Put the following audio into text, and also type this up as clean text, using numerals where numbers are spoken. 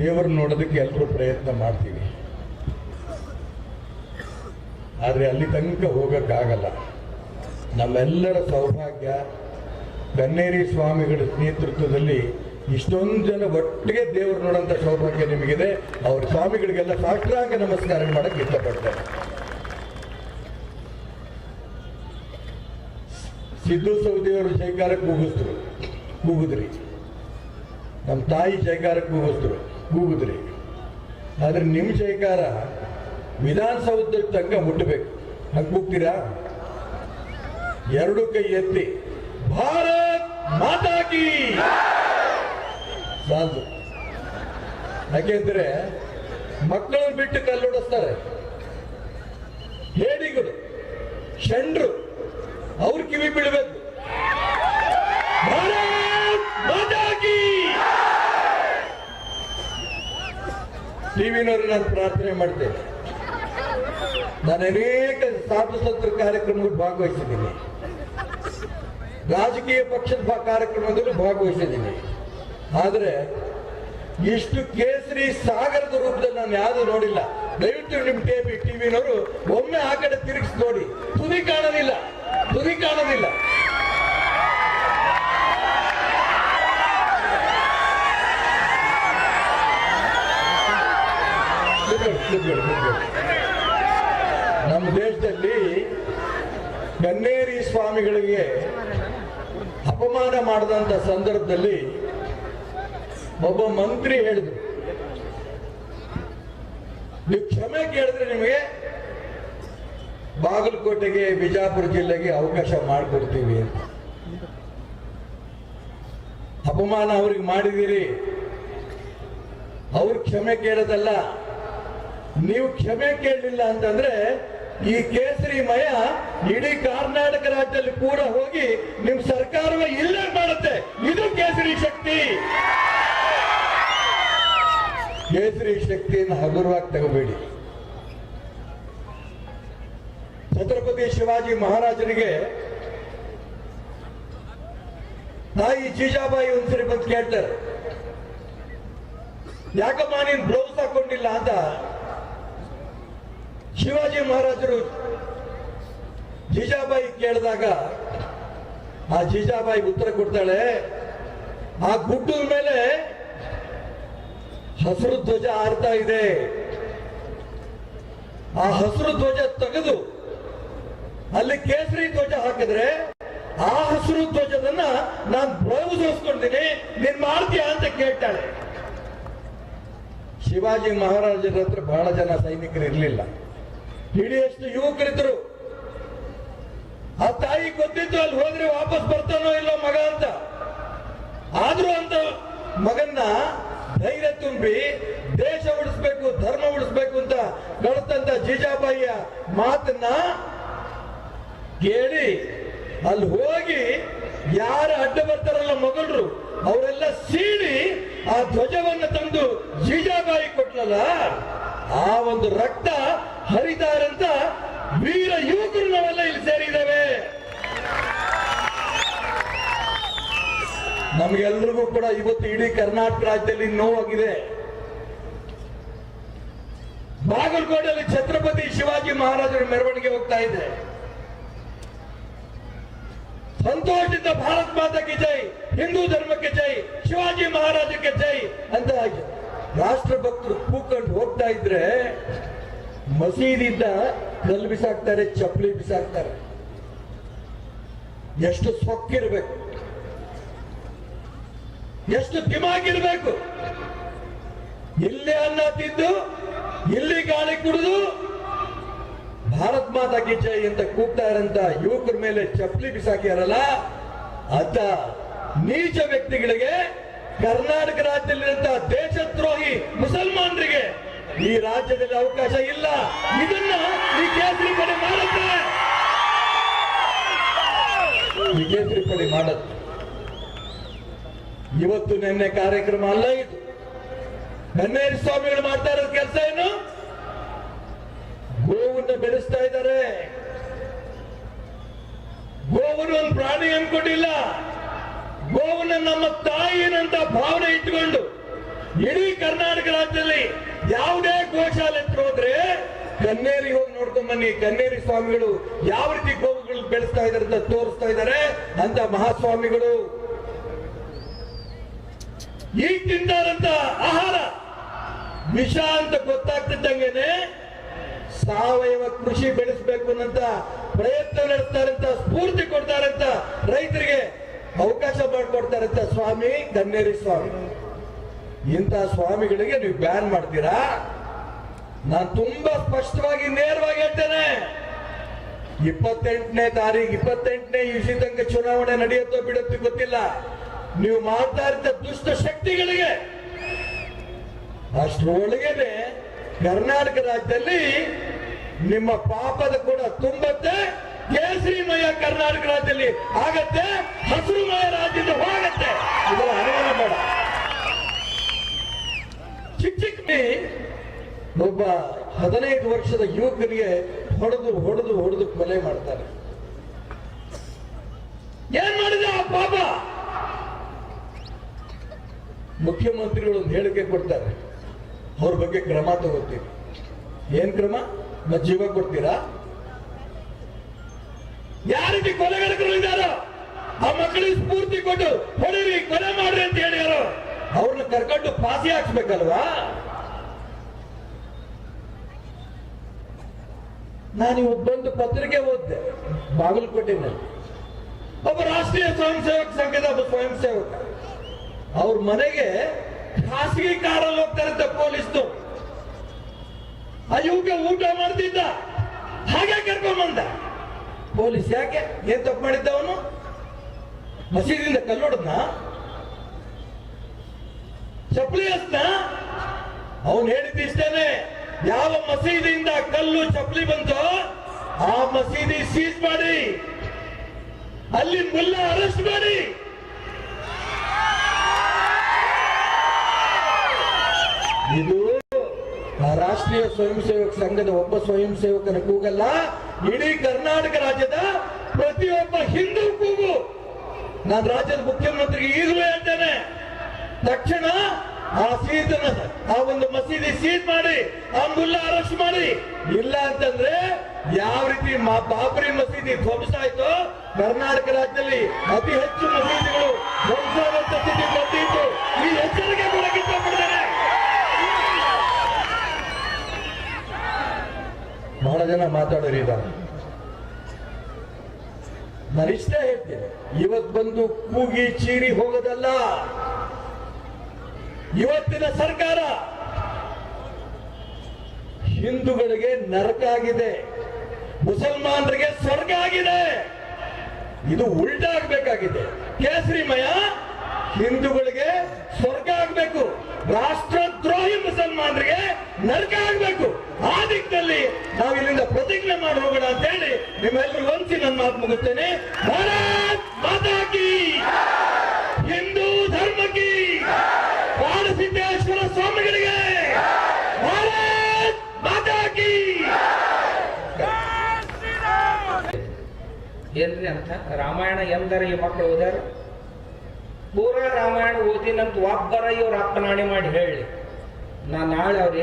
ದೇವರನ್ನ ನೋಡೋದಕ್ಕೆ ಎಲ್ಲರೂ ಪ್ರಯತ್ನ ಮಾಡ್ತೀವಿ, ಆದರೆ ಅಲ್ಲಿ ತನಕ ಹೋಗೋಕ್ಕಾಗಲ್ಲ. ನಮ್ಮೆಲ್ಲರ ಸೌಭಾಗ್ಯ ಕನ್ನೇರಿ ಸ್ವಾಮಿಗಳ ನೇತೃತ್ವದಲ್ಲಿ ಇಷ್ಟೊಂದು ಜನ ಒಟ್ಟಿಗೆ ದೇವರು ನೋಡೋಂಥ ಸೌಭಾಗ್ಯ ನಿಮಗಿದೆ. ಅವ್ರ ಸ್ವಾಮಿಗಳಿಗೆಲ್ಲ ಸಾಷ್ಟಾಂಗ ನಮಸ್ಕಾರ ಮಾಡಕ್ಕೆ ಇಷ್ಟಪಡ್ತಾರೆ. ಸಿದ್ದು ಸೌದಿಯವರು ಜೈಕಾರಕ್ಕೆ ಕೂಗಿದ್ರಿ, ನಮ್ಮ ತಾಯಿ ಜೈಕಾರಕ್ಕೆ ಕೂಗಿದ್ರಿ. ಆದರೆ ನಿಮ್ಮ ಜೈಕಾರ ವಿಧಾನಸೌಧದ ತನಕ ಮುಟ್ಟಬೇಕು. ಹಂಗೆ ಕೂಗ್ತೀರಾ? ಎರಡು ಕೈ ಎತ್ತಿ ಭಾರತ್ ಮಾತಾ ಕೀ ಸಾಲು. ಯಾಕೆಂದ್ರೆ ಮಕ್ಕಳನ್ನು ಬಿಟ್ಟು ಕಲ್ಲೊಡಿಸ್ತಾರೆ, ಹೇಡಿಗಳು ಷಂಡ್ರು, ಅವ್ರ ಕಿವಿ ಬೀಳಬೇಕು. ಭಾರತ್ ಮಾತಾ ಕೀ. ಟಿವಿನವರು ನಾನು ಪ್ರಾರ್ಥನೆ ಮಾಡ್ತೇನೆ. ನಾನು ಅನೇಕ ಸಾಧು ಸಂತರ ಕಾರ್ಯಕ್ರಮಗಳು ಭಾಗವಹಿಸಿದ್ದೀನಿ, ರಾಜಕೀಯ ಪಕ್ಷದ ಕಾರ್ಯಕ್ರಮದಲ್ಲೂ ಭಾಗವಹಿಸಿದ್ದೀನಿ. ಆದರೆ ಇಷ್ಟು ಕೇಸರಿ ಸಾಗರದ ರೂಪದಲ್ಲಿ ನಾನು ಯಾವುದು ನೋಡಿಲ್ಲ. ದಯವಿಟ್ಟು ನಿಮ್ಮ ಟಿವಿನವರು ಒಮ್ಮೆ ಆ ಕಡೆ ತಿರುಗಿಸಿ ನೋಡಿ. ತುದಿ ಕಾಣೋದಿಲ್ಲ. ನಮ್ಮ ದೇಶದಲ್ಲಿ ಕನ್ನೇರಿ ಸ್ವಾಮಿಗಳಿಗೆ ಅಪಮಾನ ಮಾಡಿದಂಥ ಸಂದರ್ಭದಲ್ಲಿ ಒಬ್ಬ ಮಂತ್ರಿ ಹೇಳಿದ್ರು, ನೀವು ಕ್ಷಮೆ ಕೇಳಿದ್ರೆ ನಿಮಗೆ ಬಾಗಲಕೋಟೆಗೆ, ಬಿಜಾಪುರ ಜಿಲ್ಲೆಗೆ ಅವಕಾಶ ಮಾಡಿಕೊಡ್ತೀವಿ ಅಂತ. ಅಪಮಾನ ಅವ್ರಿಗೆ ಮಾಡಿದ್ದೀರಿ, ಅವ್ರು ಕ್ಷಮೆ ಕೇಳೋದಲ್ಲ. ನೀವು ಕ್ಷಮೆ ಕೇಳಲಿಲ್ಲ ಅಂತಂದ್ರೆ ಈ ಕೇಸರಿಮಯ ಇಡೀ ಕರ್ನಾಟಕ ರಾಜ್ಯದಲ್ಲಿ ಕೂಡ ಹೋಗಿ ನಿಮ್ ಸರ್ಕಾರವೇ ಇಲ್ಲೇ ಮಾಡುತ್ತೆ. ಇದು ಕೇಸರಿ ಶಕ್ತಿ. ಕೇಸರಿ ಶಕ್ತಿಯನ್ನು ಹಗುರವಾಗಿ ತಗೋಬೇಡಿ. ಛತ್ರಪತಿ ಶಿವಾಜಿ ಮಹಾರಾಜರಿಗೆ ತಾಯಿ ಜೀಜಾಬಾಯಿ ಒಂದ್ಸರಿ ಬಂದು ಕೇಳ್ತಾರೆ, ಯಾಕಮ್ಮ ನೀನ್ ಬ್ಲೌಸ್ ಹಾಕೊಂಡಿಲ್ಲ ಅಂತ. ಶಿವಾಜಿ ಮಹಾರಾಜರು ಜೀಜಾಬಾಯಿ ಕೇಳಿದಾಗ ಆ ಜೀಜಾಬಾಯಿ ಉತ್ತರ ಕೊಡ್ತಾಳೆ, ಆ ಗುಡ್ಡದ ಮೇಲೆ ಹಸಿರು ಧ್ವಜ ಹಾರ್ತಾ ಇದೆ, ಆ ಹಸಿರು ಧ್ವಜ ತೆಗೆದು ಅಲ್ಲಿ ಕೇಸರಿ ಧ್ವಜ ಹಾಕಿದ್ರೆ ಆ ಹಸಿರು ಧ್ವಜದನ್ನ ನಾನು ಬ್ಲೌಸ್ ಹೊಸ್ಕೊಂಡಿದ್ದೀನಿ, ನೀನ್ ಮಾಡ್ತೀಯಾ ಅಂತ ಕೇಳ್ತಾಳೆ. ಶಿವಾಜಿ ಮಹಾರಾಜರ ಹತ್ರ ಬಹಳ ಜನ ಸೈನಿಕರು ಇರಲಿಲ್ಲ, ಹಿಡಿಯಷ್ಟು ಯುವಕರಿದ್ರು. ಆ ತಾಯಿ ಗೊತ್ತಿತ್ತು ಅಲ್ಲಿ ಹೋದ್ರೆ ವಾಪಸ್ ಬರ್ತಾನೋ ಇಲ್ಲೋ ಮಗ ಅಂತ. ಆದ್ರೂ ಅಂತ ಮಗನ್ನ ಧೈರ್ಯ ತುಂಬಿ ದೇಶ ಉಳಿಸ್ಬೇಕು, ಧರ್ಮ ಉಳಿಸ್ಬೇಕು ಅಂತ ಕಳಿಸ್ತಂತ ಜೀಜಾಬಾಯಿಯ ಮಾತನ್ನ ಕೇಳಿ ಅಲ್ಲಿ ಹೋಗಿ ಯಾರು ಅಡ್ಡ ಬರ್ತಾರಲ್ಲ ಮೊಘಲರು ಅವರೆಲ್ಲ ಸೀಳಿ ಆ ಧ್ವಜವನ್ನು ತಂದು ಜೀಜಾಬಾಯಿ ಕೊಟ್ಲಲ್ಲ, ಆ ಒಂದು ರಕ್ತ ಹರಿದಾರಂತ ವೀರ ಯುವಕರು ನಾವೆಲ್ಲ ಇಲ್ಲಿ ಸೇರಿದ್ದೇವೆ. ನಮ್ಗೆಲ್ರಿಗೂ ಕೂಡ ಇವತ್ತು ಇಡೀ ಕರ್ನಾಟಕ ರಾಜ್ಯದಲ್ಲಿ ನೋವಾಗಿದೆ. ಬಾಗಲಕೋಟೆಯಲ್ಲಿ ಛತ್ರಪತಿ ಶಿವಾಜಿ ಮಹಾರಾಜರ ಮೆರವಣಿಗೆ ಹೋಗ್ತಾ ಇದೆ. ಸಂತೋಷದಿಂದ ಭಾರತ್ ಮಾತಾಕ್ಕೆ ಜೈ, ಹಿಂದೂ ಧರ್ಮಕ್ಕೆ ಜೈ, ಶಿವಾಜಿ ಮಹಾರಾಜಕ್ಕೆ ಜೈ ಅಂತ ರಾಷ್ಟ್ರಭಕ್ತರು ಕೂಕೊಂಡು ಹೋಗ್ತಾ ಇದ್ರೆ ಮಸೀದಿಯಿಂದ ಕಲ್ಲು ಬಿಸಾಕ್ತಾರೆ, ಚಪ್ಪಲಿ ಬಿಸಾಕ್ತಾರೆ. ಎಷ್ಟು ಸೊಕ್ಕಿರ್ಬೇಕು, ಎಷ್ಟು ದಿಮಾಗಿರ್ಬೇಕು. ಇಲ್ಲಿ ಅನ್ನ ತಿಂದು ಇಲ್ಲಿ ಗಾಳಿ ಕುಡಿದು ಭಾರತ್ ಮಾತಾ ಕಿ ಜೈ ಅಂತ ಕೂಗ್ತಾ ಇರಂತ ಯುವಕರ ಮೇಲೆ ಚಪ್ಪಲಿ ಬಿಸಾಕಿಯಾರಲ್ಲ, ಅಂತ ನೀಚ ವ್ಯಕ್ತಿಗಳಿಗೆ ಕರ್ನಾಟಕ ರಾಜ್ಯದಲ್ಲಿರುವಂತಹ ದೇಶದ್ರೋಹಿ ಮುಸಲ್ಮಾನರಿಗೆ ಈ ರಾಜ್ಯದಲ್ಲಿ ಅವಕಾಶ ಇಲ್ಲ. ಇದನ್ನ ಈ ಕೇಸರಿ ಪಡೆ ಮಾಡುತ್ತೆ, ಈ ಕೇಸರಿ ಪಡೆ ಮಾಡುತ್ತೆ. ಇವತ್ತು ನಿನ್ನೆ ಕಾರ್ಯಕ್ರಮ ಅಲ್ಲ ಇದು. ಕನ್ನೇರಿ ಸ್ವಾಮಿಗಳು ಮಾಡ್ತಾ ಇರೋದು ಕೆಲಸ ಏನು? ಗೋವನ್ನು ಬೆಳೆಸ್ತಾ ಇದ್ದಾರೆ. ಗೋವನ್ನು ಒಂದು ಪ್ರಾಣಿ ಅನ್ಕೊಂಡಿಲ್ಲ, ಗೋವನ್ನು ನಮ್ಮ ತಾಯಿನಂತ ಭಾವನೆ ಇಟ್ಟುಕೊಂಡು ಇಡೀ ಕರ್ನಾಟಕ ರಾಜ್ಯದಲ್ಲಿ ಯಾವುದೇ ಗೋಶಾಲೆ ಹತ್ರ ಹೋದ್ರೆ ಕನ್ನೇರಿ ಹೋಗಿ ನೋಡ್ಕೊಂಡ್ ಬನ್ನಿ. ಕನ್ನೇರಿ ಸ್ವಾಮಿಗಳು ಯಾವ ರೀತಿ ಗೋವುಗಳು ಬೆಳೆಸ್ತಾ ಇದಾರೆ ಅಂತ ತೋರಿಸ್ತಾ ಇದ್ದಾರೆ ಅಂತ ಮಹಾಸ್ವಾಮಿಗಳು. ಈಗ ತಿಂತಾರಂತ ಆಹಾರ ವಿಷ ಅಂತ ಗೊತ್ತಾಗ್ತಿದ್ದಂಗೆನೆ ಸಾವಯವ ಕೃಷಿ ಬೆಳೆಸಬೇಕು ಅನ್ನಂತ ಪ್ರಯತ್ನ ನಡೆಸ್ತಾರಂತ, ಸ್ಫೂರ್ತಿ ಕೊಡ್ತಾರಂತ, ರೈತರಿಗೆ ಅವಕಾಶ ಮಾಡಿಕೊಡ್ತಾರಂತ ಸ್ವಾಮಿ ಕನ್ನೇರಿ ಸ್ವಾಮಿ. ಇಂಥ ಸ್ವಾಮಿಗಳಿಗೆ ನೀವು ಬ್ಯಾನ್ ಮಾಡ್ತೀರಾ? ನಾನು ತುಂಬಾ ಸ್ಪಷ್ಟವಾಗಿ ನೇರವಾಗಿ ಹೇಳ್ತೇನೆ, 28ನೇ ತಾರೀಕು 28ನೇ ಇಸಿ ತನಕ ಚುನಾವಣೆ ನಡೆಯುತ್ತೋ ಬಿಡುತ್ತೋ ಗೊತ್ತಿಲ್ಲ. ನೀವು ಮಾಡ್ತಾ ಇದ್ದ ದುಷ್ಟ ಶಕ್ತಿಗಳಿಗೆ ಅಷ್ಟರೊಳಗೇನೆ ಕರ್ನಾಟಕ ರಾಜ್ಯದಲ್ಲಿ ನಿಮ್ಮ ಪಾಪದ ಕೂಡ ತುಂಬತ್ತೆ. ಕೇಸರಿಮಯ ಕರ್ನಾಟಕ ರಾಜ್ಯದಲ್ಲಿ ಆಗತ್ತೆ, ಹಸಿರುಮಯ ರಾಜ್ಯದಿಂದ ಹೋಗತ್ತೆ. ಇದರ ಅನುಮಾನ ಬೇಡ. ಚಿಕ್ಕ ಒಬ್ಬ 15 ವರ್ಷದ ಯುವಕನಿಗೆ ಹೊಡೆದು ಕೊಲೆ ಮಾಡ್ತಾರೆ. ಏನ್ ಮಾಡಿದ ಆ ಪಾಪ? ಮುಖ್ಯಮಂತ್ರಿಗಳು ಒಂದು ಹೇಳಿಕೆ ಕೊಡ್ತಾರೆ, ಅವ್ರ ಬಗ್ಗೆ ಕ್ರಮ ತಗೋತೀವಿ. ಏನ್ ಕ್ರಮ? ಜೀವ ಕೊಡ್ತೀರಾ? ಯಾವ ರೀತಿ ಕೊಲೆಗಾರರು ಆ ಮಕ್ಕಳಿಗೆ ಸ್ಫೂರ್ತಿ ಕೊಟ್ಟು ಹೊಡಿರಿ, ಕೊಲೆ ಮಾಡ್ರಿ ಅಂತ ಹೇಳ್ಯಾರೋ ಅವ್ರನ್ನ ಕರ್ಕೊಂಡು ಫಾಸಿ ಹಾಕ್ಸ್ಬೇಕಲ್ವಾ? ನಾನು ಇವತ್ತೊಂದು ಪತ್ರಿಕೆ ಓದಿದೆ ಬಾಗಲಕೋಟೆನಲ್ಲಿ. ಒಬ್ಬ ರಾಷ್ಟ್ರೀಯ ಸ್ವಯಂ ಸೇವಕ ಸಂಘದ ಒಬ್ಬ ಸ್ವಯಂ ಸೇವಕ ಅವ್ರ ಮನೆಗೆ ಖಾಸಗಿ ಕಾರಲ್ಲಿ ಹೋಗ್ತಾರಂತೆ ಪೊಲೀಸ್ದು. ಆ ಯುವಕ ಊಟ ಮಾಡ್ತಿದ್ದ, ಹಾಗೆ ಕರ್ಕೊಂಡ್ ಬಂದ ಪೊಲೀಸ್. ಯಾಕೆ? ಏನ್ ತಪ್ಪು ಮಾಡಿದ್ದ ಅವನು? ಮಸೀದಿಯಿಂದ ಕಲ್ಲೊಡದ್ನ, ಚಪ್ಪಲಿ ಹಸ್ನ. ಅವನು ಹೇಳಿದ್ದು ಇಷ್ಟೇನೆ, ಯಾವ ಮಸೀದಿಯಿಂದ ಕಲ್ಲು ಚಪ್ಪಲಿ ಬಂತೋ ಆ ಮಸೀದಿ ಸೀಸ್ ಮಾಡಿ, ಅಲ್ಲಿ ಮುಲ್ಲ ಅರೆಸ್ಟ್ ಮಾಡಿ. ಇದು ರಾಷ್ಟ್ರೀಯ ಸ್ವಯಂ ಸೇವಕ ಸಂಘದ ಒಬ್ಬ ಸ್ವಯಂ ಸೇವಕನ ಕೂಗಲ್ಲ, ಇಡೀ ಕರ್ನಾಟಕ ರಾಜ್ಯದ ಪ್ರತಿಯೊಬ್ಬ ಹಿಂದೂ ಕೂಗು. ನಾನು ರಾಜ್ಯದ ಮುಖ್ಯಮಂತ್ರಿಗೆ ಈಗಲೂ ಹೇಳ್ತೇನೆ, ತಕ್ಷಣ ಆ ಒಂದು ಮಸೀದಿ ಸೀಸ್ ಮಾಡಿ, ಆ ಮುಲ್ಲ ಅರೆಸ್ಟ್ ಮಾಡಿ. ಇಲ್ಲ ಅಂತಂದ್ರೆ ಯಾವ ರೀತಿ ಬಾಬರಿ ಮಸೀದಿ ಧ್ವಂಸ ಆಯ್ತು, ಕರ್ನಾಟಕ ರಾಜ್ಯದಲ್ಲಿ ಅತಿ ಹೆಚ್ಚು ಮಸೀದಿಗಳು ಧ್ವಂಸ ಆಗುವಂತ ಸ್ಥಿತಿ ಬಂದಿತ್ತು. ಈ ಎಚ್ಚರಿಕೆ ಕೂಡ ಕಿತ್ತುಕೊಂಡಿದ್ದಾರೆ. ಬಹಳ ಜನ ಮಾತಾಡೋರು ಇದ್ದಾರೆ. ನಾನಿಷ್ಟೇ ಹೇಳ್ತೇನೆ, ಇವತ್ತು ಬಂದು ಕೂಗಿ ಚೀರಿ ಹೋಗೋದಲ್ಲ. ಇವತ್ತಿನ ಸರ್ಕಾರ ಹಿಂದೂಗಳಿಗೆ ನರಕ ಆಗಿದೆ, ಮುಸಲ್ಮಾನರಿಗೆ ಸ್ವರ್ಗ ಆಗಿದೆ. ಇದು ಉಲ್ಟಾ ಆಗ್ಬೇಕಾಗಿದೆ. ಕೇಸರಿಮಯ ಹಿಂದೂಗಳಿಗೆ ಸ್ವರ್ಗ ಆಗ್ಬೇಕು, ರಾಷ್ಟ್ರದ್ರೋಹಿ ಮುಸಲ್ಮಾನರಿಗೆ ನರಕ ಆಗ್ಬೇಕು. ಆ ದಿಕ್ಕಿನಲ್ಲಿ ನಾವು ಇಲ್ಲಿಂದ ಪ್ರತಿಜ್ಞೆ ಮಾಡಿ ಹೋಗೋಣ ಅಂತ ಹೇಳಿ ನಿಮ್ಮೆಲ್ಲರಿಗೂ ಒಂದ್ಸಿ ನನ್ನ ಮಾತು ಮುಗಿಸ್ತೇನೆ. ಭಾರತ್ ಮಾತಾ ಕೀ, ಹಿಂದೂ ಧರ್ಮ ಕೀ, ಸಿದ್ದೇಶ್ವರ ಸ್ವಾಮಿಗಳಿಗೆ ಭಾರತ್ ಮಾತಾ ಕೀ. ಏನ್ರಿ ಅಂತ ರಾಮಾಯಣ ಎಂದರ ಈ ಮಕ್ಕಳು ಓದ್ಯಾರ? ಪೂರಾ ರಾಮಾಯಣ ಓದಿನಂತ ಒಬ್ಬರ ಇವ್ರ ಅಪ್ಪನಾಣಿ ಮಾಡಿ ಹೇಳಿ, ನಾ ನಾಳೆ ಅವ್ರ ಏನ್